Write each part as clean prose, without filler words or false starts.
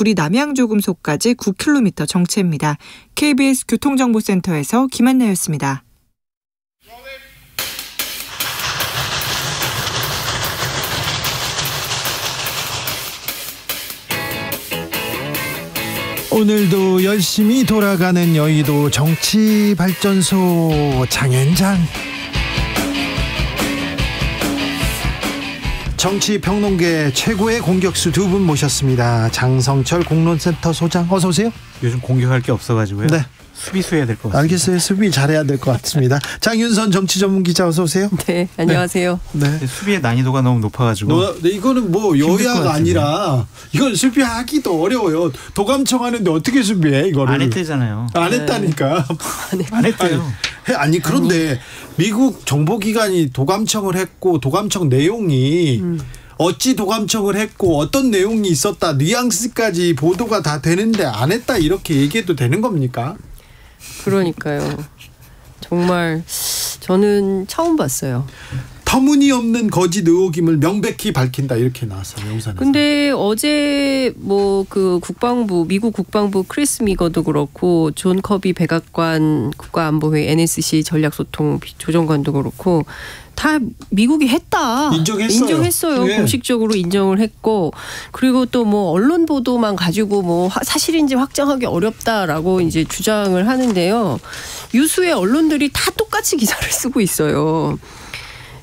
구리 남양조금소까지 9km 정체입니다. KBS 교통정보센터에서 김한나였습니다. 오늘도 열심히 돌아가는 여의도 정치발전소 장현장. 정치평론계 최고의 공격수 두 분 모셨습니다. 장성철 공론센터 소장, 어서 오세요. 요즘 공격할 게 없어가지고요. 네. 수비수 해야 될 것 같습니다. 알겠어요. 수비 잘해야 될 것 같습니다. 장윤선 정치전문기자, 어서 오세요. 네, 안녕하세요. 네. 수비의 난이도가 너무 높아가지고. 이거는 뭐 여야가 아니라 이건 수비하기도 어려워요. 도감청 하는데 어떻게 수비해 이거를? 안 했대잖아요. 안 했다니까. 안 했대요. 아니 그런데 미국 정보기관이 도감청을 했고 도감청 내용이 어찌 도감청을 했고 어떤 내용이 있었다 뉘앙스까지 보도가 다 되는데 안 했다 이렇게 얘기해도 되는 겁니까? 그러니까요. 정말 저는 처음 봤어요. 터무니없는 거짓 의혹임을 명백히 밝힌다 이렇게 나왔어요, 영상에서. 근데 어제 뭐 그 미국 국방부 크리스 미거도 그렇고 존 커비 백악관 국가안보회 NSC 전략소통 조정관도 그렇고 다 미국이 했다. 인정했어요. 네. 공식적으로 인정을 했고, 그리고 또 뭐 언론 보도만 가지고 뭐 사실인지 확정하기 어렵다라고 이제 주장을 하는데요. 유수의 언론들이 다 똑같이 기사를 쓰고 있어요.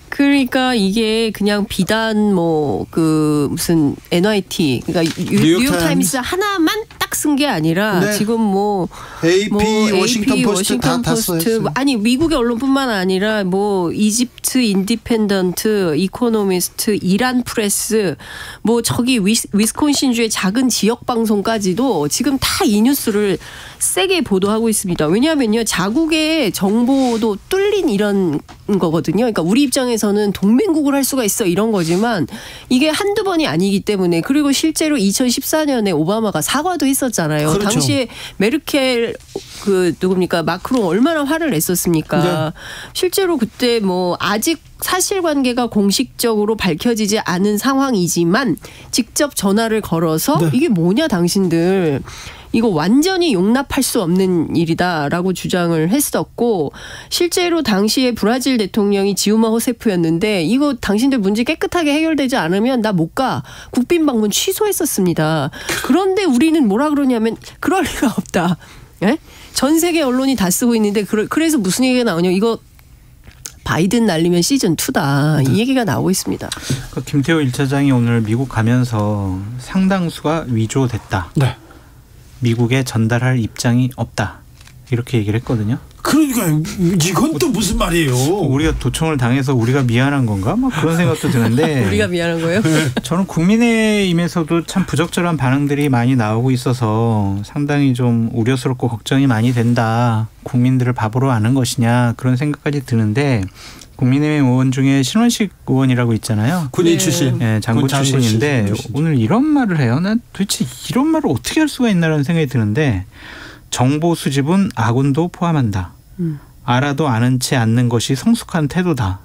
그러니까 이게 그냥 비단 뭐 그 무슨 NYT 그러니까 뉴욕타임스 하나만 딱 쓴 게 아니라 네. 지금 뭐 AP, 워싱턴 포스트 다 썼어요. 아니 미국의 언론뿐만 아니라 뭐 이집트 인디펜던트, 이코노미스트, 이란 프레스, 뭐 저기 위스콘신주의 작은 지역 방송까지도 지금 다 이 뉴스를 세게 보도하고 있습니다. 왜냐하면요 자국의 정보도 뚫린 이런 거거든요. 그러니까 우리 입장에서는 동맹국을 할 수가 있어 이런 거지만 이게 한두 번이 아니기 때문에, 그리고 실제로 2014년에 오바마가 사과도 했었잖아요. 그렇죠. 당시에 메르켈 누굽니까 마크롱 얼마나 화를 냈었습니까. 네. 실제로 그때 뭐 아직 사실관계가 공식적으로 밝혀지지 않은 상황이지만 직접 전화를 걸어서 네. 이게 뭐냐 당신들. 이거 완전히 용납할 수 없는 일이다라고 주장을 했었고, 실제로 당시에 브라질 대통령이 지우마 호세프였는데 이거 당신들 문제 깨끗하게 해결되지 않으면 나 못 가. 국빈 방문 취소했었습니다. 그런데 우리는 뭐라 그러냐면 그럴 리가 없다. 예? 전 세계 언론이 다 쓰고 있는데 그래서 무슨 얘기가 나오냐. 이거 바이든 날리면 시즌2다. 이 얘기가 나오고 있습니다. 김태호 1차장이 오늘 미국 가면서 상당수가 위조됐다. 네. 미국에 전달할 입장이 없다. 이렇게 얘기를 했거든요. 그러니까 이건 또 무슨 말이에요. 우리가 도청을 당해서 우리가 미안한 건가? 막 그런 생각도 드는데. 우리가 미안한 거예요? 저는 국민의힘에서도 참 부적절한 반응들이 많이 나오고 있어서 상당히 좀 우려스럽고 걱정이 많이 된다. 국민들을 바보로 아는 것이냐 그런 생각까지 드는데, 국민의힘 의원 중에 신원식 의원이라고 있잖아요. 군인 출신. 네, 장군 출신인데 오늘 이런 말을 해요. 난 도대체 이런 말을 어떻게 할 수가 있나라는 생각이 드는데, 정보 수집은 아군도 포함한다. 알아도 아는 채 않는 것이 성숙한 태도다.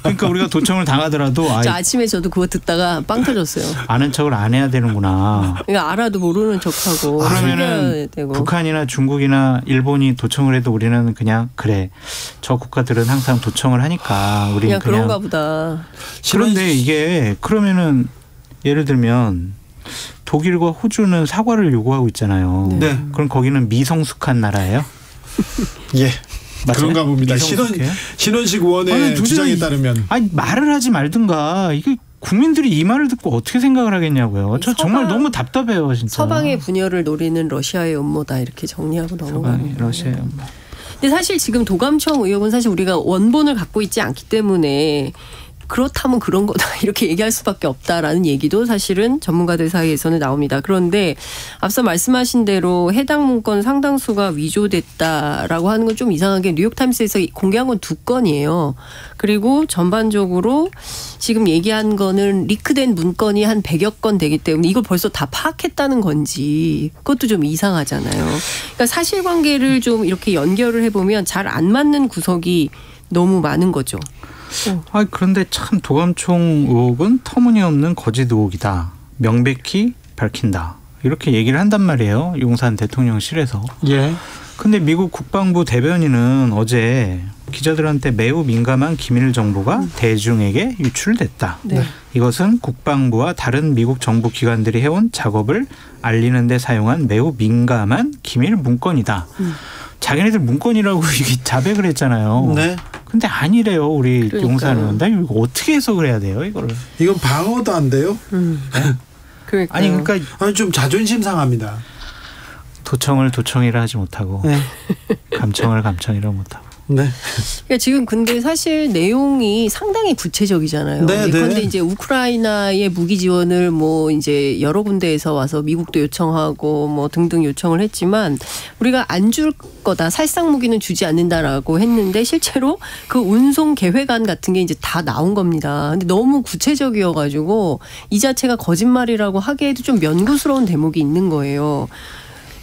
그러니까 우리가 도청을 당하더라도 아침에 저도 그거 듣다가 빵 터졌어요. 아는 척을 안 해야 되는구나. 그러니까 알아도 모르는 척하고. 그러면은 북한이나 중국이나 일본이 도청을 해도 우리는 그냥 그래. 저 국가들은 항상 도청을 하니까 우리는 그냥 그런가 보다. 그런데 이게 그러면은 예를 들면 독일과 호주는 사과를 요구하고 있잖아요. 네. 그럼 거기는 미성숙한 나라예요? 예. 맞아요? 그런가 봅니다. 신원식 의원의 주장에 따르면. 아니 말을 하지 말든가. 이게 국민들이 이 말을 듣고 어떻게 생각을 하겠냐고요. 저 정말 너무 답답해요. 진짜. 서방의 분열을 노리는 러시아의 음모다 이렇게 정리하고 넘어가는. 러시아의 음모. 근데 사실 지금 도감청 의혹은 사실 우리가 원본을 갖고 있지 않기 때문에 그렇다면 그런 거다 이렇게 얘기할 수밖에 없다라는 얘기도 사실은 전문가들 사이에서는 나옵니다. 그런데 앞서 말씀하신 대로 해당 문건 상당수가 위조됐다라고 하는 건 좀 이상한 게 뉴욕타임스에서 공개한 건 2건이에요. 그리고 전반적으로 지금 얘기한 거는 리크된 문건이 한 100여 건 되기 때문에 이걸 벌써 다 파악했다는 건지 그것도 좀 이상하잖아요. 그러니까 사실관계를 좀 이렇게 연결을 해보면 잘 안 맞는 구석이 너무 많은 거죠. 그런데 참 도감청 의혹은 터무니없는 거짓 의혹이다. 명백히 밝힌다. 이렇게 얘기를 한단 말이에요. 용산 대통령실에서. 예. 근데 미국 국방부 대변인은 어제 기자들한테 매우 민감한 기밀 정보가 대중에게 유출됐다. 네. 이것은 국방부와 다른 미국 정부 기관들이 해온 작업을 알리는 데 사용한 매우 민감한 기밀 문건이다. 자기네들 문건이라고 이게 자백을 했잖아요. 네. 근데 아니래요. 우리 그러니까요. 용산은. 나 이거 어떻게 해석을 해야 돼요, 이거를. 이건 방어도 안 돼요? 그러니까 아니 그러니까 아니 좀 자존심 상합니다. 도청을 도청이라 하지 못하고 네. 감청을 감청이라 못하고. 네. 그러니까 지금 근데 사실 내용이 상당히 구체적이잖아요. 네, 그런데 네. 이제 우크라이나의 무기 지원을 뭐 이제 여러 군데에서 와서 미국도 요청하고 뭐 등등 요청을 했지만 우리가 안 줄 거다, 살상 무기는 주지 않는다라고 했는데 실제로 그 운송 계획안 같은 게 이제 다 나온 겁니다. 근데 너무 구체적이어가지고 이 자체가 거짓말이라고 하기에도 좀 면구스러운 대목이 있는 거예요.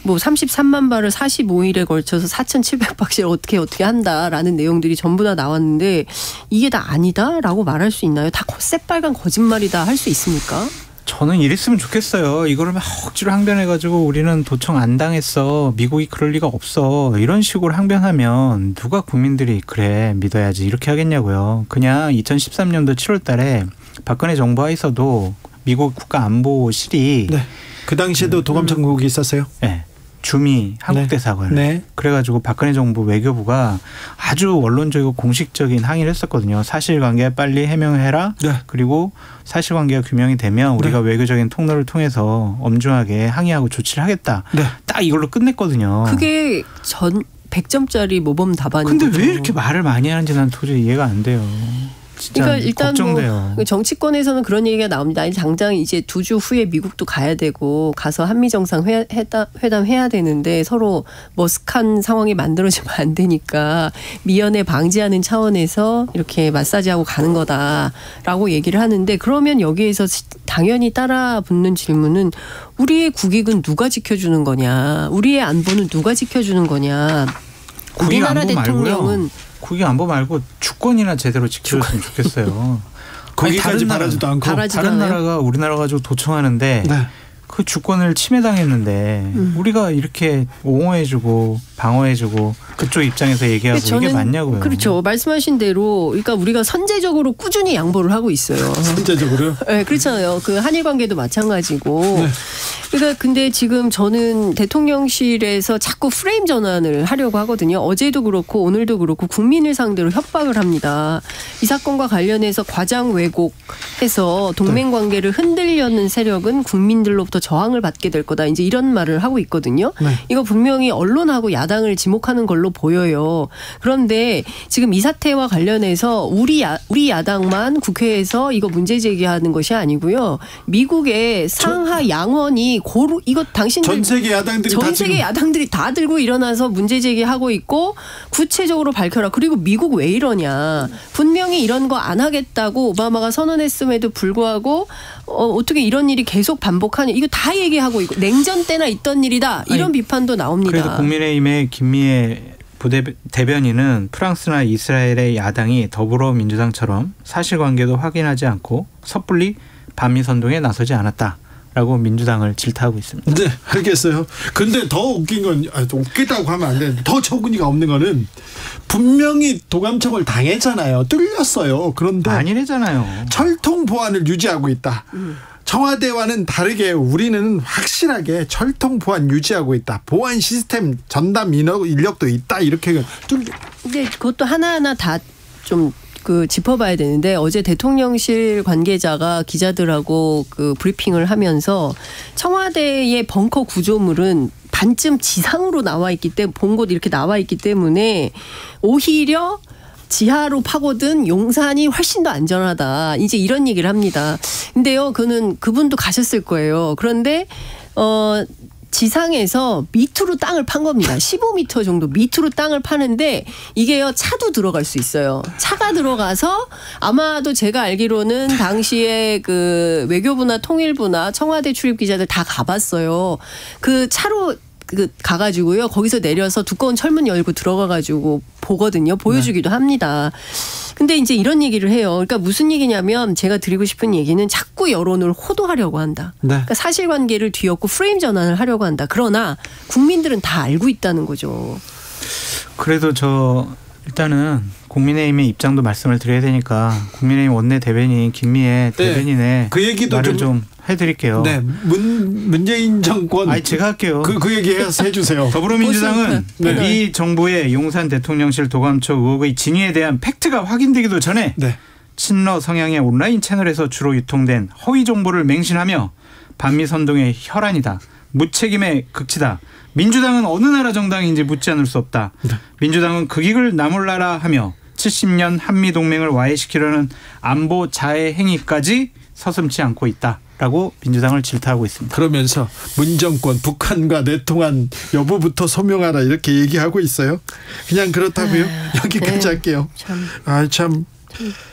뭐 33만 발을 45일에 걸쳐서 4,700박씩 어떻게 한다라는 내용들이 전부 다 나왔는데 이게 다 아니다라고 말할 수 있나요? 다 새빨간 거짓말이다 할 수 있습니까? 저는 이랬으면 좋겠어요. 이거를 막 억지로 항변해가지고 우리는 도청 안 당했어. 미국이 그럴 리가 없어. 이런 식으로 항변하면 누가 국민들이 그래 믿어야지 이렇게 하겠냐고요. 그냥 2013년도 7월 달에 박근혜 정부 하에서도 미국 국가안보실이 네. 그 당시에도 도감청국이 있었어요. 네. 주미 한국대사관. 네. 그래가지고 박근혜 정부 외교부가 아주 원론적이고 공식적인 항의를 했었거든요. 사실관계 빨리 해명해라. 네. 그리고 사실관계가 규명이 되면 우리가 외교적인 통로를 통해서 엄중하게 항의하고 조치를 하겠다. 네. 딱 이걸로 끝냈거든요. 그게 100점짜리 모범 답안이죠. 근데 왜 이렇게 말을 많이 하는지 난 도저히 이해가 안 돼요. 진짜 그러니까 일단 걱정돼요. 뭐 정치권에서는 그런 얘기가 나옵니다. 아니, 당장 이제 2주 후에 미국도 가야 되고 가서 한미 정상 회담 해야 되는데 서로 머쓱한 상황이 만들어지면 안 되니까 미연에 방지하는 차원에서 이렇게 마사지하고 가는 거다라고 얘기를 하는데 그러면 여기에서 당연히 따라 붙는 질문은 우리의 국익은 누가 지켜주는 거냐? 우리의 안보는 누가 지켜주는 거냐? 우리나라 안보 대통령은 말고요. 국익 안보 말고 주권이나 제대로 지켜줬으면 좋겠어요. 거기까지 바라지도 않고 다른 나라가 우리나라 가지고 도청하는데 네. 그 주권을 침해당했는데 우리가 이렇게 옹호해주고 방어해주고 그쪽 입장에서 얘기하고 이게 맞냐고요. 그렇죠. 말씀하신 대로 그러니까 우리가 선제적으로 꾸준히 양보를 하고 있어요. 선제적으로요? 네, 그렇잖아요. 그 한일 관계도 마찬가지고. 네. 그러니까 근데 지금 저는 대통령실에서 자꾸 프레임 전환을 하려고 하거든요. 어제도 그렇고 오늘도 그렇고 국민을 상대로 협박을 합니다. 이 사건과 관련해서 과장 왜곡해서 동맹 관계를 흔들려는 세력은 국민들로부터 저항을 받게 될 거다. 이제 이런 말을 하고 있거든요. 네. 이거 분명히 언론하고 야당을 지목하는 걸로 보여요. 그런데 지금 이 사태와 관련해서 우리 야당만 국회에서 이거 문제 제기하는 것이 아니고요. 미국의 상하 양원이 이거 당신들 전 세계 야당들이 다 들고 일어나서 문제 제기하고 있고 구체적으로 밝혀라. 그리고 미국 왜 이러냐. 분명히 이런 거 안 하겠다고 오바마가 선언했음에도 불구하고 어떻게 이런 일이 계속 반복하냐. 이거 다 얘기하고 있고 냉전 때나 있던 일이다. 이런 비판도 나옵니다. 그래도 국민의힘의 김미애 대변인은 프랑스나 이스라엘의 야당이 더불어민주당처럼 사실관계도 확인하지 않고 섣불리 반미선동에 나서지 않았다. 라고 민주당을 질타하고 있습니다. 네, 알겠어요. 근데 더 웃긴 건 웃기다고 하면 안 되는데 더 처구니가 없는 거는 분명히 도감청을 당했잖아요. 뚫렸어요. 그런데 아니래잖아요. 철통 보안을 유지하고 있다. 청와대와는 다르게 우리는 확실하게 철통 보안 유지하고 있다. 보안 시스템 전담 인력도 있다. 이렇게 근데 그것도 하나하나 다 좀 짚어봐야 되는데 어제 대통령실 관계자가 기자들하고 브리핑을 하면서 청와대의 벙커 구조물은 반쯤 지상으로 나와 있기 때문에 본 곳 이렇게 나와 있기 때문에 오히려 지하로 파고든 용산이 훨씬 더 안전하다. 이제 이런 얘기를 합니다. 근데요, 그분도 가셨을 거예요. 그런데 지상에서 밑으로 땅을 판 겁니다. 15m 정도 밑으로 땅을 파는데 이게요 차도 들어갈 수 있어요. 차가 들어가서 아마도 제가 알기로는 당시에 외교부나 통일부나 청와대 출입 기자들 다 가봤어요. 그 차로 가가지고요 거기서 내려서 두꺼운 철문 열고 들어가가지고 보거든요. 보여주기도 합니다. 근데 이제 이런 얘기를 해요. 그러니까 무슨 얘기냐면 제가 드리고 싶은 얘기는 자꾸 자꾸 여론을 호도하려고 한다. 네. 그러니까 사실관계를 뒤엎고 프레임 전환을 하려고 한다. 그러나 국민들은 다 알고 있다는 거죠. 그래도 일단은 국민의힘의 입장도 말씀을 드려야 되니까 국민의힘 원내 대변인 김미애 대변인의 그 얘기도 말을 좀 해드릴게요. 네, 문재인 정권. 아니 제가 할게요. 그 얘기 해주세요. 더불어민주당은 네. 이 정부의 용산 대통령실 도감청 의혹의 진위에 대한 팩트가 확인되기도 전에 네. 친러 성향의 온라인 채널에서 주로 유통된 허위 정보를 맹신하며 반미 선동의 혈안이다. 무책임의 극치다. 민주당은 어느 나라 정당인지 묻지 않을 수 없다. 네. 민주당은 극익을 나몰라라 하며 70년 한미동맹을 와해시키려는 안보 자해 행위까지 서슴지 않고 있다라고 민주당을 질타하고 있습니다. 그러면서 문정권 북한과 내통한 여부부터 소명하라 이렇게 얘기하고 있어요. 그냥 그렇다고요. 여기까지 할게요. 참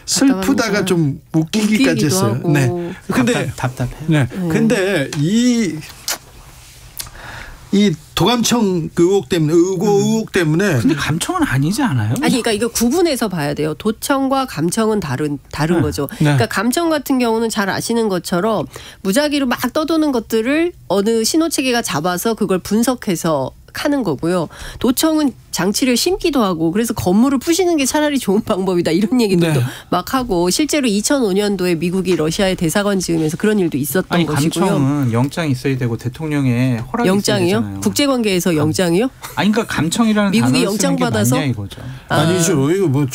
슬프다가 좀 웃기기까지 했어요. 하고. 네. 근데 답답해요. 네. 근데 이 도감청 의혹 때문에 근데 감청은 아니지 않아요? 아니 그러니까 이거 구분해서 봐야 돼요. 도청과 감청은 다른 거죠. 그러니까 감청 같은 경우는 잘 아시는 것처럼 무작위로 막 떠도는 것들을 어느 신호 체계가 잡아서 그걸 분석해서 하는 거고요. 도청은 장치를 심기도 하고 그래서 건물을 부시는 게 차라리 좋은 방법이다 이런 얘기도 막 하고 실제로 2005년도에 미국이 러시아에 대사관 지으면서 그런 일도 있었던 것이고요. 감청은 영장이 있어야 되고 대통령의 허락이 영장이요? 있어야 되잖아요. 국제관계에서 영장이요? 아니 그러니까 감청이라는 미국이 단어를 영장 쓰는 게 받아서? 맞냐 이거죠. 아니죠. 이거 뭐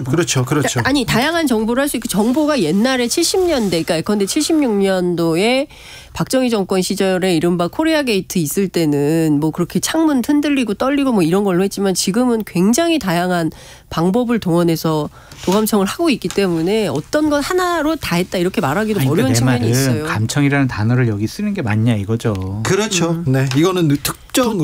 그렇죠. 아니 다양한 정보를 할 수 있고 정보가 옛날에 70년대 그러니까 예컨대 76년도에 박정희 정권 시절에 이른바 코리아 게이트 있을 때는 뭐 그렇게 창문 흔들리고 떨리고 뭐 이런 걸로 했지만 지금은 굉장히 다양한 방법을 동원해서 도감청을 하고 있기 때문에 어떤 건 하나로 다 했다 이렇게 말하기도 어려운 측면이 있어요. 감청이라는 단어를 여기 쓰는 게 맞냐 이거죠. 그렇죠. 네, 이거는 특정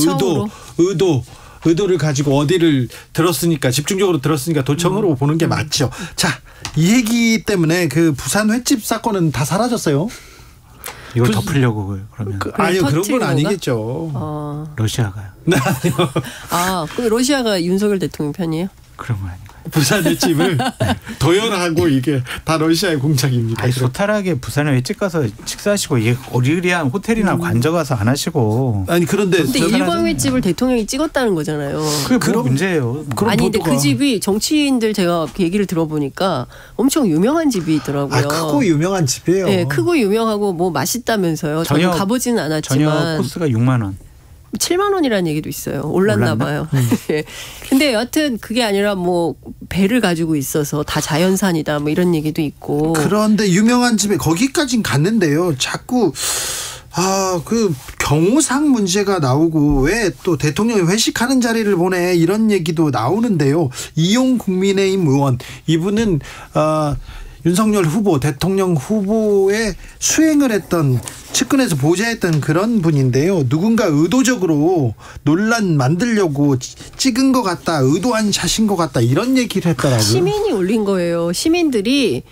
의도를 가지고 어디를 들었으니까 집중적으로 들었으니까 도청으로 보는 게 맞죠. 자, 이 얘기 때문에 그 부산 횟집 사건은 다 사라졌어요. 이걸 덮으려고 그러면 아니요 그런 건 아니겠죠. 러시아가요. 네, 아니요. 그럼 러시아가 윤석열 대통령 편이에요? 그런 거 아닌가요? 부산 횟집을 도열하고 이게 다 러시아의 공작입니다. 아니, 소탈하게 부산에 횟집 가서 식사하시고 이게 어리리한 호텔이나 관저 가서 안 하시고. 아니 그런데 일광 횟집을 대통령이 찍었다는 거잖아요. 그게 뭐 문제예요. 아니 근데 그 집이 정치인들 제가 얘기를 들어보니까 엄청 유명한 집이 있더라고요. 크고 유명한 집이에요. 네, 크고 유명하고 뭐 맛있다면서요. 저는 가보지는 않았지만 저녁 코스가 6만 원. 7만 원이라는 얘기도 있어요. 올랐나 봐요. 근데 여하튼 그게 아니라 뭐 배를 가지고 있어서 다 자연산이다 뭐 이런 얘기도 있고. 그런데 유명한 집에 거기까진 갔는데요. 자꾸 그 경호상 문제가 나오고 왜 또 대통령이 회식하는 자리를 보내 이런 얘기도 나오는데요. 이용 국민의힘 의원 이분은 윤석열 후보 대통령 후보에 수행을 했던 측근에서 보좌했던 그런 분인데요. 누군가 의도적으로 논란 만들려고 찍은 것 같다. 의도한 샷인 것 같다. 이런 얘기를 했더라고요. 시민이 올린 거예요. 시민들이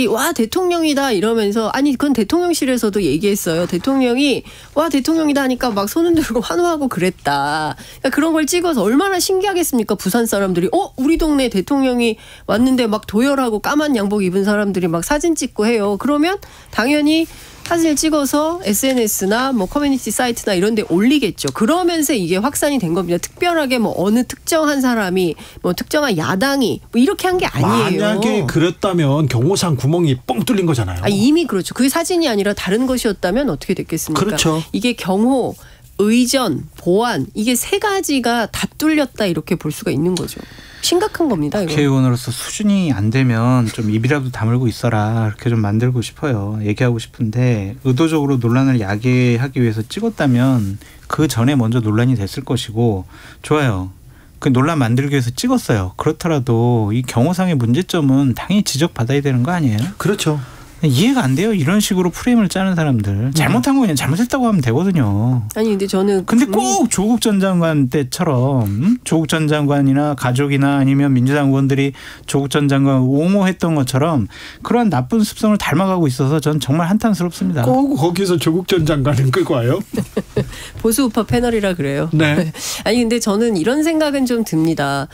와 대통령이다 이러면서 아니 그건 대통령실에서도 얘기했어요. 대통령이 와 대통령이다 하니까 막 손 흔들고 환호하고 그랬다. 그러니까 그런 걸 찍어서 얼마나 신기하겠습니까? 부산 사람들이 우리 동네 대통령이 왔는데 막 도열하고 까만 양복 입은 사람들이 막 사진 찍고 해요. 그러면 당연히 사진을 찍어서 SNS나 뭐 커뮤니티 사이트나 이런 데 올리겠죠. 그러면서 이게 확산이 된 겁니다. 특별하게 뭐 어느 특정한 사람이 뭐 특정한 야당이 뭐 이렇게 한 게 아니에요. 만약에 그랬다면 경호상 구멍이 뻥 뚫린 거잖아요. 이미 그렇죠. 그 사진이 아니라 다른 것이었다면 어떻게 됐겠습니까? 그렇죠. 이게 경호, 의전, 보안 이게 세 가지가 다 뚫렸다 이렇게 볼 수가 있는 거죠. 심각한 겁니다. 이거. 국회의원으로서 수준이 안 되면 좀 입이라도 다물고 있어라 이렇게 좀 만들고 싶어요. 얘기하고 싶은데 의도적으로 논란을 야기하기 위해서 찍었다면 그 전에 먼저 논란이 됐을 것이고 좋아요. 그 논란 만들기 위해서 찍었어요. 그렇더라도 이 경호상의 문제점은 당연히 지적받아야 되는 거 아니에요? 그렇죠. 이해가 안 돼요. 이런 식으로 프레임을 짜는 사람들. 잘못한 거 그냥 잘못했다고 하면 되거든요. 아니 근데 저는 꼭 조국 전 장관 때처럼 조국 전 장관이나 가족이나 아니면 민주당 의원들이 조국 전 장관 옹호했던 것처럼 그런 나쁜 습성을 닮아가고 있어서 전 정말 한탄스럽습니다. 꼭 거기서 조국 전 장관을 끌고 와요? 보수우파 패널이라 그래요. 네. 아니 근데 저는 이런 생각은 좀 듭니다.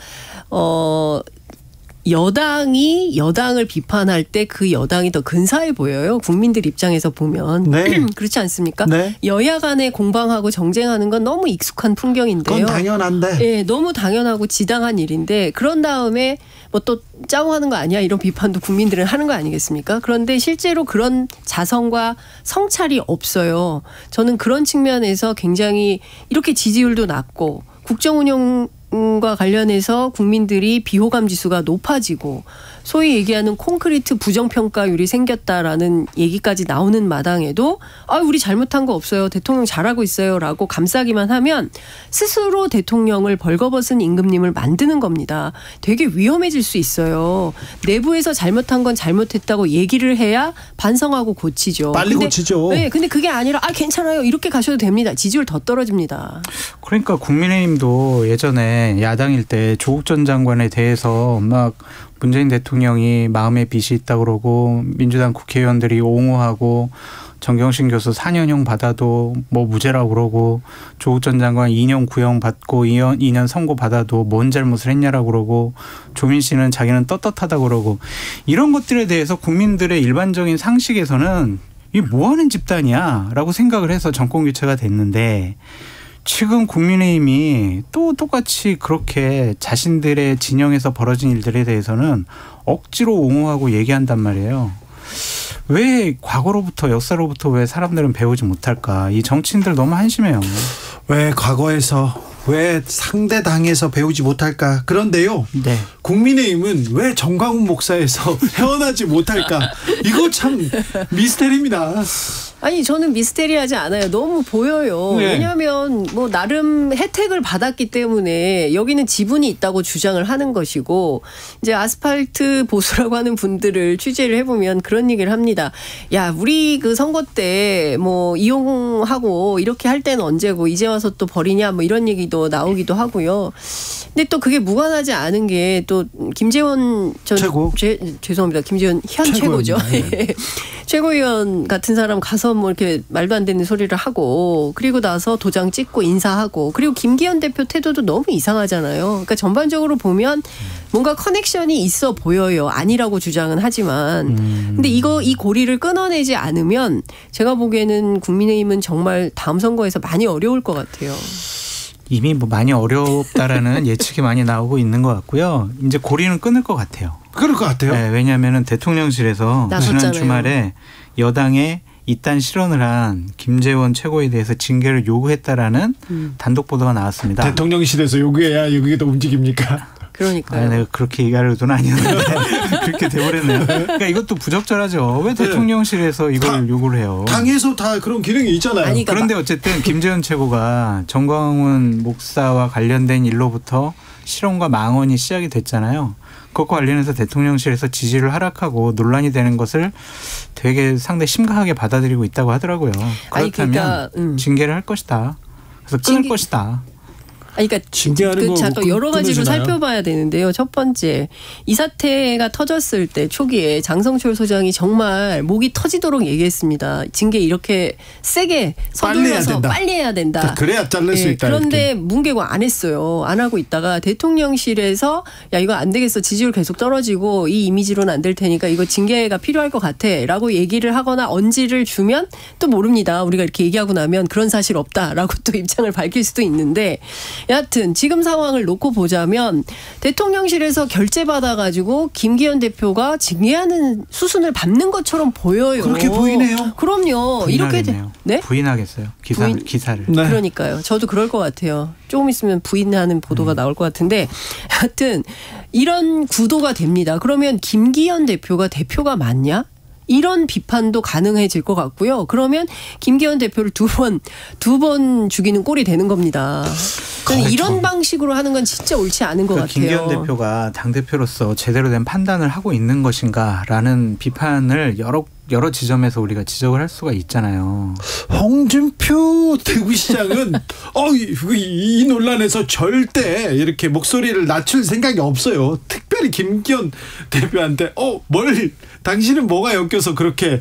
여당이 여당을 비판할 때 그 여당이 더 근사해 보여요. 국민들 입장에서 보면. 네. 그렇지 않습니까? 네. 여야 간에 공방하고 정쟁하는 건 너무 익숙한 풍경인데요. 그건 당연한데. 예, 너무 당연하고 지당한 일인데 그런 다음에 뭐 또 짜고 하는 거 아니야 이런 비판도 국민들은 하는 거 아니겠습니까? 그런데 실제로 그런 자성과 성찰이 없어요. 저는 그런 측면에서 굉장히 이렇게 지지율도 낮고 국정운영과 관련해서 국민들이 비호감 지수가 높아지고 소위 얘기하는 콘크리트 부정평가율이 생겼다라는 얘기까지 나오는 마당에도 우리 잘못한 거 없어요. 대통령 잘하고 있어요. 라고 감싸기만 하면 스스로 대통령을 벌거벗은 임금님을 만드는 겁니다. 되게 위험해질 수 있어요. 내부에서 잘못한 건 잘못했다고 얘기를 해야 반성하고 고치죠. 빨리 고치죠. 네, 근데 그게 아니라 괜찮아요. 이렇게 가셔도 됩니다. 지지율 더 떨어집니다. 그러니까 국민의힘도 예전에 야당일 때 조국 전 장관에 대해서 막 문재인 대통령이 마음에 빚이 있다고 그러고 민주당 국회의원들이 옹호하고 정경심 교수 4년형 받아도 뭐 무죄라고 그러고 조국 전 장관 2년 구형 받고 2년 선고 받아도 뭔 잘못을 했냐라고 그러고 조민 씨는 자기는 떳떳하다고 그러고 이런 것들에 대해서 국민들의 일반적인 상식에서는 이게 뭐하는 집단이야 라고 생각을 해서 정권 교체가 됐는데 지금 국민의힘이 또 똑같이 그렇게 자신들의 진영에서 벌어진 일들에 대해서는 억지로 옹호하고 얘기한단 말이에요. 왜 과거로부터 역사로부터 왜 사람들은 배우지 못할까? 이 정치인들 너무 한심해요. 왜 과거에서 왜 상대 당에서 배우지 못할까? 그런데요. 네. 국민의힘은 왜 정광훈 목사에서 헤어나지 못할까? 이거 참 미스테리입니다. 아니 저는 미스테리하지 않아요. 너무 보여요. 네. 왜냐하면 뭐 나름 혜택을 받았기 때문에 여기는 지분이 있다고 주장을 하는 것이고 이제 아스팔트 보수라고 하는 분들을 취재를 해보면 그런 얘기를 합니다. 야 우리 그 선거 때 뭐 이용하고 이렇게 할 때는 언제고 이제 와서 또 버리냐 뭐 이런 얘기도 나오기도 하고요. 근데 또 그게 무관하지 않은 게 또 김재원 전 최고. 죄송합니다. 김재원 현 최고죠. 네. 최고위원 같은 사람 가서 뭐 이렇게 말도 안 되는 소리를 하고 그리고 나서 도장 찍고 인사하고 그리고 김기현 대표 태도도 너무 이상하잖아요. 그러니까 전반적으로 보면 뭔가 커넥션이 있어 보여요. 아니라고 주장은 하지만. 근데 이 고리를 끊어내지 않으면 제가 보기에는 국민의힘은 정말 다음 선거에서 많이 어려울 것 같아요. 이미 뭐 많이 어렵다라는 예측이 많이 나오고 있는 것 같고요. 이제 고리는 끊을 것 같아요. 그럴 것 같아요. 네, 왜냐하면 대통령실에서 나섰잖아요. 지난 주말에 여당에 이딴 실언을 한 김재원 최고에 대해서 징계를 요구했다라는 단독 보도가 나왔습니다. 대통령실에서 요구해야 여기가 더 움직입니까? 그러니까요. 내가 그렇게 얘기할 의도는 아니었는데 그렇게 돼버렸네요. 그러니까 이것도 부적절하죠. 왜 대통령실에서 이걸 요구를 해요? 당에서 다 그런 기능이 있잖아요. 아니, 그런데 어쨌든 김재원 최고가 정광훈 목사와 관련된 일로부터 실언과 망언이 시작이 됐잖아요. 그것과 관련해서 대통령실에서 지지를 하락하고 논란이 되는 것을 되게 상당히 심각하게 받아들이고 있다고 하더라고요. 그렇다면 징계를 할 것이다. 그래서 끊을 것이다. 그러니까 징계하는 거 잠깐 여러 가지로 끝내주나요? 살펴봐야 되는데요. 첫 번째, 이 사태가 터졌을 때 초기에 장성철 소장이 정말 목이 터지도록 얘기했습니다. 징계 이렇게 세게 서둘러서 빨리 해야 된다. 그래야 자를 수 있다. 그런데 문개고 안 했어요. 안 하고 있다가 대통령실에서 야 이거 안 되겠어. 지지율 계속 떨어지고 이 이미지로는 안 될 테니까 이거 징계가 필요할 것 같아. 라고 얘기를 하거나 언지를 주면 또 모릅니다. 우리가 이렇게 얘기하고 나면 그런 사실 없다라고 또 입장을 밝힐 수도 있는데 여하튼 지금 상황을 놓고 보자면 대통령실에서 결재받아가지고 김기현 대표가 징계하는 수순을 밟는 것처럼 보여요. 그렇게 보이네요. 그럼요. 이렇게 네? 부인하겠어요. 기사를. 네. 그러니까요. 저도 그럴 것 같아요. 조금 있으면 부인하는 보도가 나올 것 같은데 하여튼 이런 구도가 됩니다. 그러면 김기현 대표가 맞냐? 이런 비판도 가능해질 것 같고요. 그러면 김기현 대표를 두 번 죽이는 꼴이 되는 겁니다. 이런 방식으로 하는 건 진짜 옳지 않은 것 같아요. 김기현 대표가 당대표로서 제대로 된 판단을 하고 있는 것인가라는 비판을 여러 지점에서 우리가 지적을 할 수가 있잖아요. 홍준표 대구시장은 이 논란에서 절대 이렇게 목소리를 낮출 생각이 없어요. 특별히 김기현 대표한테 당신은 뭐가 엮여서 그렇게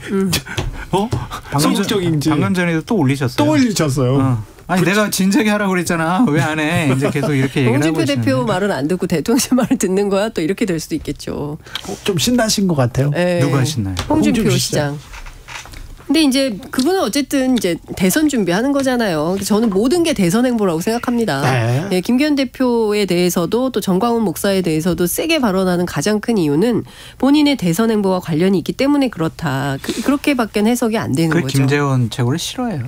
소극적인지 방금 전에도 또 올리셨어요. 또 올리셨어요. 아니 내가 진작에 하라고 그랬잖아. 왜 안 해? 이제 계속 이렇게 얘기를 하고 홍준표 계시는데. 대표 말은 안 듣고 대통령 말을 듣는 거야. 또 이렇게 될 수도 있겠죠. 좀 신나신 것 같아요. 네. 누가 신나요? 홍준표 시장. 근데 이제 그분은 어쨌든 이제 대선 준비하는 거잖아요. 저는 모든 게 대선 행보라고 생각합니다. 네. 네, 김기현 대표에 대해서도 또 정광훈 목사에 대해서도 세게 발언하는 가장 큰 이유는 본인의 대선 행보와 관련이 있기 때문에 그렇다. 그렇게밖에 해석이 안 되는 거죠. 김재원 최고를 싫어해요.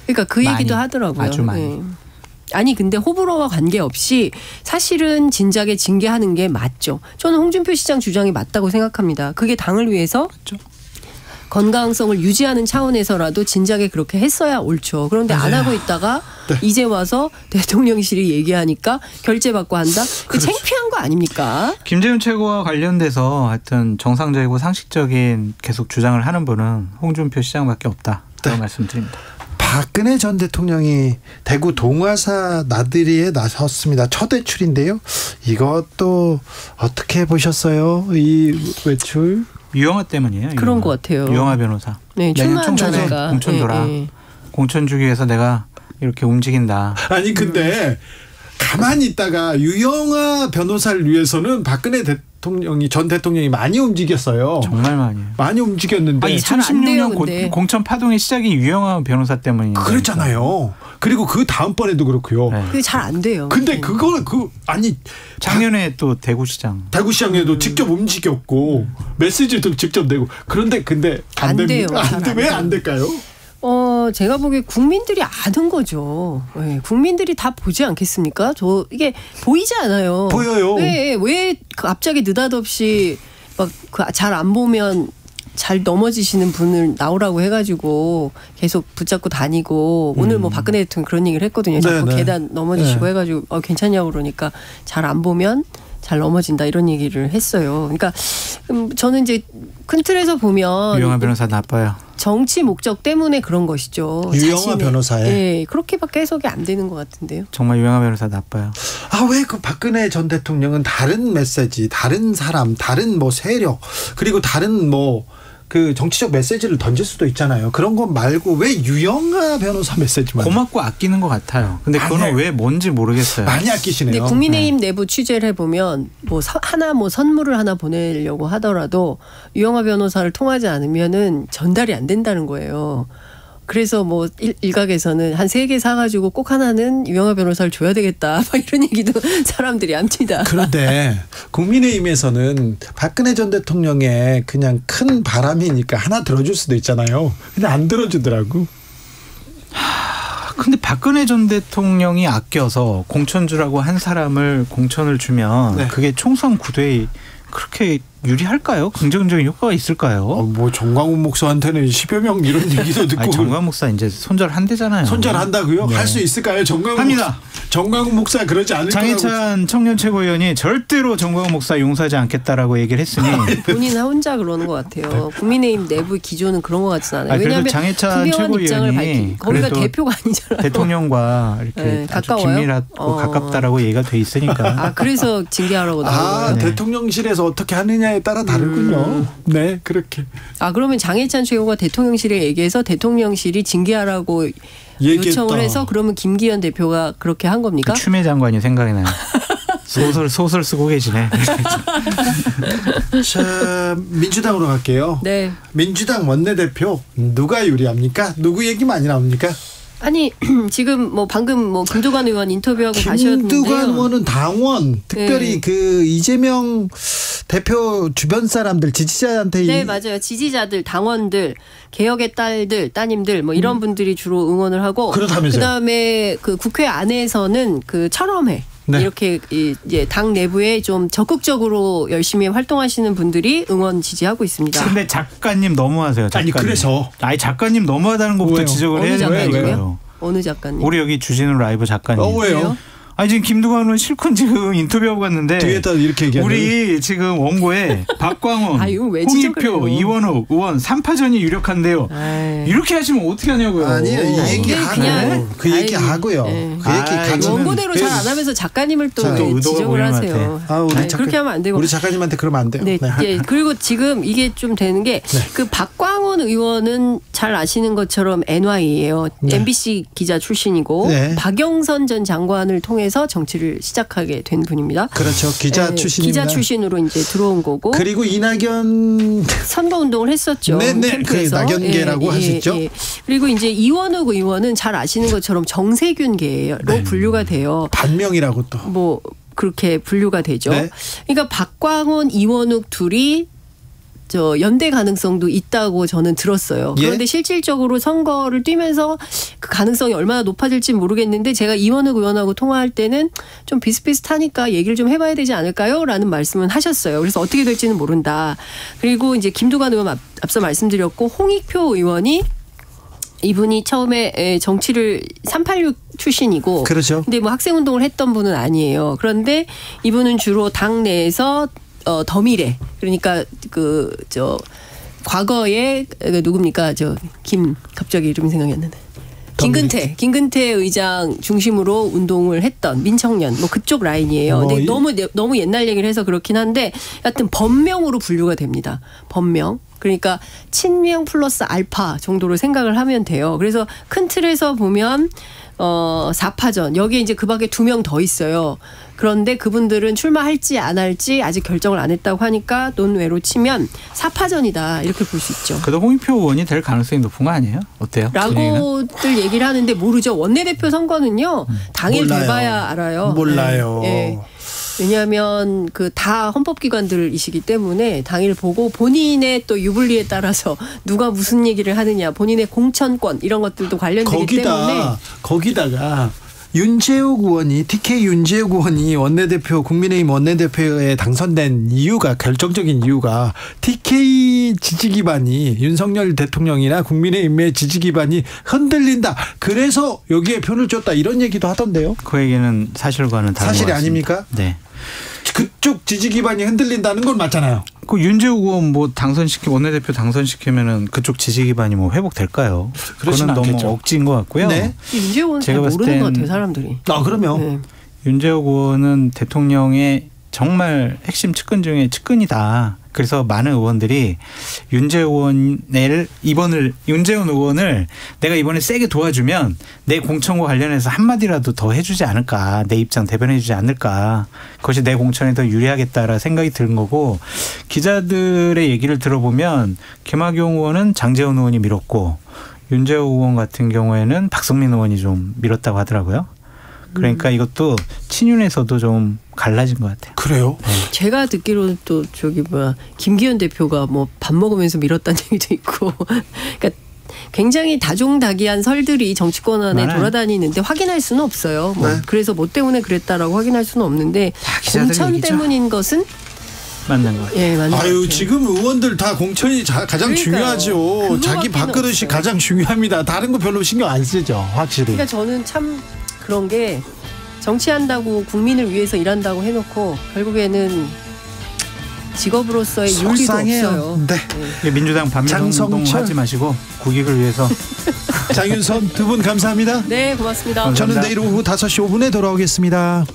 그러니까 그 많이, 얘기도 하더라고요. 아주 많이. 네. 아니 근데 호불호와 관계없이 사실은 진작에 징계하는 게 맞죠. 저는 홍준표 시장 주장이 맞다고 생각합니다. 그게 당을 위해서 맞죠. 건강성을 유지하는 차원에서라도 진작에 그렇게 했어야 옳죠. 그런데 안 하고 있다가 이제 와서 대통령실이 얘기하니까 결재받고 한다? 그 창피한 거 아닙니까? 김재훈 최고와 관련돼서 하여튼 정상적이고 상식적인 계속 주장을 하는 분은 홍준표 시장밖에 없다. 그런 말씀드립니다. 박근혜 전 대통령이 대구 동화사 나들이에 나섰습니다. 첫 외출인데요. 이것도 어떻게 보셨어요? 이 외출? 유영아 때문이에요. 그런 것 같아요. 유영아 변호사. 네, 내년 총선에 출마한다니까. 공천 줘라. 네. 공천 주기 위해서 내가 이렇게 움직인다. 아니 근데 가만히 있다가 유영아 변호사를 위해서는 박근혜 대통령이 전 대통령이 많이 움직였어요. 정말 많이요. 많이 움직였는데. 아니, 잘안 돼요, 2016년 근데. 공천 파동의 시작이 유영아 변호사 때문이에요. 그랬잖아요. 그리고 그 다음번에도 그렇고요. 네. 그게 잘 안 돼요. 근데 그거는 아니 작년에 또 대구시장. 대구시장에도 직접 움직였고 메시지도 직접 내고 그런데 근데 안 돼요. 왜 안 될까요? 제가 보기에 국민들이 아는 거죠. 네, 국민들이 다 보지 않겠습니까? 이게 보이지 않아요. 보여요. 왜 갑자기 느닷없이 막 잘 안 보면 잘 넘어지시는 분을 나오라고 해가지고 계속 붙잡고 다니고 오늘 뭐 박근혜 대통령 그런 얘기를 했거든요. 자꾸 네. 계단 넘어지시고 해가지고 괜찮냐고 그러니까 잘 안 보면 잘 넘어진다 이런 얘기를 했어요. 그러니까 저는 이제 큰 틀에서 보면 유영아 변호사 나빠요. 정치 목적 때문에 그런 것이죠. 유영아 변호사의. 네, 그렇게밖에 해석이 안 되는 것 같은데요. 정말 유영아 변호사 나빠요. 왜 그 박근혜 전 대통령은 다른 메시지, 다른 사람, 다른 뭐 세력 그리고 다른 뭐 그 정치적 메시지를 던질 수도 있잖아요. 그런 것 말고 왜 유영아 변호사 메시지만 고맙고 아끼는 것 같아요. 근데 그거는 왜 뭔지 모르겠어요. 많이 아끼시네요. 근데 국민의힘 내부 취재를 해보면 뭐 선물을 하나 보내려고 하더라도 유영아 변호사를 통하지 않으면은 전달이 안 된다는 거예요. 그래서 뭐 일각에서는 한 3개 사가지고 꼭 하나는 유영아 변호사를 줘야 되겠다 막 이런 얘기도 사람들이 합니다. 그런데 국민의힘에서는 박근혜 전 대통령의 그냥 큰 바람이니까 하나 들어줄 수도 있잖아요. 근데 안 들어주더라고. 근데 박근혜 전 대통령이 아껴서 공천 주라고 한 사람을 공천을 주면 네. 그게 총선 구도에 그렇게 유리할까요? 긍정적인 효과가 있을까요? 뭐 정광훈 목사한테는 10여 명 이런 얘기도 듣고. 아니, 정광훈 목사 이제 손절한대잖아요. 손절한다고요? 네. 할 수 있을까요? 합니다. 정광훈 목사 그러지 않을 거라고. 장해찬 청년 최고위원이 절대로 정광훈 목사 용서하지 않겠다라고 얘기를 했으니 본인 혼자 그러는 것 같아요. 국민의힘 내부 기조는 그런 것 같진 않아요. 그래도 왜냐하면 장해찬 분명한 입장을 최고위원이 밝힌 거기가 그래도 대표가 아니잖아요. 대통령과 이렇게 네, 아주 가까워요? 긴밀하고 가깝다라고 얘기가 돼 있으니까. 그래서 징계하라고 나온 거예요. 네. 대통령실에서 어떻게 하느냐에 따라 다르군요. 네, 그렇게. 그러면 장해찬 최고가 대통령실에 얘기해서 대통령실이 징계하라고 얘기했다. 요청을 해서 그러면 김기현 대표가 그렇게 한 겁니까? 그 추미애 장관이 생각이 나요. 소설 쓰고 계시네. 자, 민주당으로 갈게요. 네. 민주당 원내대표 누가 유리합니까? 누구 얘기 많이 나옵니까? 아니 지금 뭐 방금 뭐 김두관 의원 인터뷰하고 가셨는데요. 김두관 의원은 당원 특별히 네. 그 이재명 대표 주변 사람들 지지자한테 네 맞아요. 지지자들, 당원들, 개혁의 딸들, 따님들 뭐 이런 분들이 주로 응원을 하고 그렇다면서요. 그다음에 그 국회 안에서는 그 철험회 네. 이렇게 이제 당 내부에 좀 적극적으로 열심히 활동하시는 분들이 응원 지지하고 있습니다. 근데 작가님 너무하세요. 작가님. 아니, 그래서. 작가님 너무하다는 것부터 왜요? 지적을 어느 해야 작가님이요? 된다니까요. 어느 작가님? 우리 여기 주진우 라이브 작가님. 왜요? 아니 지금 김두관 의원 실컷 지금 인터뷰하고 갔는데 뒤에다 이렇게 얘기하는 우리 지금 원고에 박광원, 홍익표, 이원욱 의원 3파전이 유력한데요. 아이. 이렇게 하시면 어떻게 하냐고요. 아니에요. 이 얘기하고 그 얘기하고요. 네. 그 얘기 같이 원고대로 잘 안 하면서 작가님을 또 의도가 지적을 보이는 것 하세요. 우리 그렇게 하면 안 되고. 우리 작가님한테 그러면 안 돼요. 네. 예. 그리고 지금 이게 좀 되는 게 그 박광원 의원은 잘 아시는 것처럼 NY예요. 네. MBC 기자 출신이고 네. 박영선 전 장관을 통해서 정치를 시작하게 된 분입니다. 그렇죠. 기자 네, 출신입니다. 기자 출신으로 이제 들어온 거고. 그리고 이낙연 선거 운동을 했었죠. 네네. 캠프에서. 그 낙연계라고 하셨죠. 그리고 이제 이원욱 의원은 잘 아시는 것처럼 정세균계로 분류가 돼요. 반명이라고 또. 뭐 그렇게 분류가 되죠. 네. 그러니까 박광원, 이원욱 둘이 저 연대 가능성도 있다고 저는 들었어요. 그런데 예? 실질적으로 선거를 뛰면서 그 가능성이 얼마나 높아질지 모르겠는데 제가 이원욱 의원하고 통화할 때는 좀 비슷비슷하니까 얘기를 좀 해봐야 되지 않을까요? 라는 말씀은 하셨어요. 그래서 어떻게 될지는 모른다. 그리고 이제 김두관 의원 앞서 말씀드렸고 홍익표 의원이 이분이 처음에 정치를 386 출신이고 그렇죠. 근데 뭐 학생운동을 했던 분은 아니에요. 그런데 이분은 주로 당 내에서 더미래 그러니까 그 저 과거에 누굽니까 갑자기 이름이 생각이 안 나네. 김근태 의장 중심으로 운동을 했던 민청년 뭐 그쪽 라인이에요. 근데 너무 옛날 얘기를 해서 그렇긴 한데 하여튼 범명으로 분류가 됩니다. 범명. 그러니까 친명 플러스 알파 정도로 생각을 하면 돼요. 그래서 큰 틀에서 보면 4파전 여기에 이제 그 밖에 2명 더 있어요. 그런데 그분들은 출마할지 안 할지 아직 결정을 안 했다고 하니까 논외로 치면 4파전이다 이렇게 볼 수 있죠. 그래도 홍익표 의원이 될 가능성이 높은 거 아니에요? 어때요? 라고들 얘기를 하는데 모르죠. 원내대표 선거는요. 당일 돼봐야 알아요. 몰라요. 네. 왜냐하면 그 다 헌법기관들이시기 때문에 당일 보고 본인의 또 유불리에 따라서 누가 무슨 얘기를 하느냐 본인의 공천권 이런 것들도 관련되기 때문에 거기다가 윤재욱 의원이 TK 윤재욱 의원이 원내대표 국민의힘 원내대표에 당선된 이유가 결정적인 이유가 TK 지지 기반이 윤석열 대통령이나 국민의힘의 지지 기반이 흔들린다. 그래서 여기에 표를 줬다 이런 얘기도 하던데요. 그 얘기는 사실과는 다른 사실이 것 같습니다. 아닙니까? 네. 그쪽 지지 기반이 흔들린다는 건 맞잖아요. 그 윤재욱 의원 뭐 원내대표 당선시키면은 그쪽 지지 기반이 뭐 회복될까요? 그거는 너무 않겠죠. 억지인 것 같고요. 네. 윤재욱 의원 잘 모르는 것 같아요 사람들이. 그럼요. 네. 윤재욱 의원은 대통령의 정말 핵심 측근 중에 측근이다. 그래서 많은 의원들이 윤재원 의원을 내가 이번에 세게 도와주면 내 공천과 관련해서 한마디라도 더 해주지 않을까. 내 입장 대변해주지 않을까. 그것이 내 공천에 더 유리하겠다라 생각이 드는 거고 기자들의 얘기를 들어보면 김학용 의원은 장제원 의원이 밀었고 윤재호 의원 같은 경우에는 박성민 의원이 좀 밀었다고 하더라고요. 그러니까 이것도 친윤에서도 좀 갈라진 것 같아요. 그래요? 네. 제가 듣기로는 또 김기현 대표가 뭐 밥 먹으면서 밀었다는 얘기도 있고, 그러니까 굉장히 다종다기한 설들이 정치권 안에 돌아다니는데 확인할 수는 없어요. 뭐 그래서 뭐 때문에 그랬다라고 확인할 수는 없는데 공천 얘기죠. 때문인 것은 맞는 것 같아요. 예, 맞는 것 같아요. 지금 의원들 다 공천이 가장 중요하죠. 자기 밥그릇이 없어요. 가장 중요합니다. 다른 거 별로 신경 안 쓰죠. 확실히. 그러니까 저는 참 그런 게 정치한다고 국민을 위해서 일한다고 해놓고 결국에는 직업으로서의 윤리도 속상해요. 없어요. 네. 민주당 반민운동 하지 마시고 국익을 위해서. 장윤선 두 분 감사합니다. 네, 고맙습니다. 저는 내일 오후 5시 5분에 돌아오겠습니다.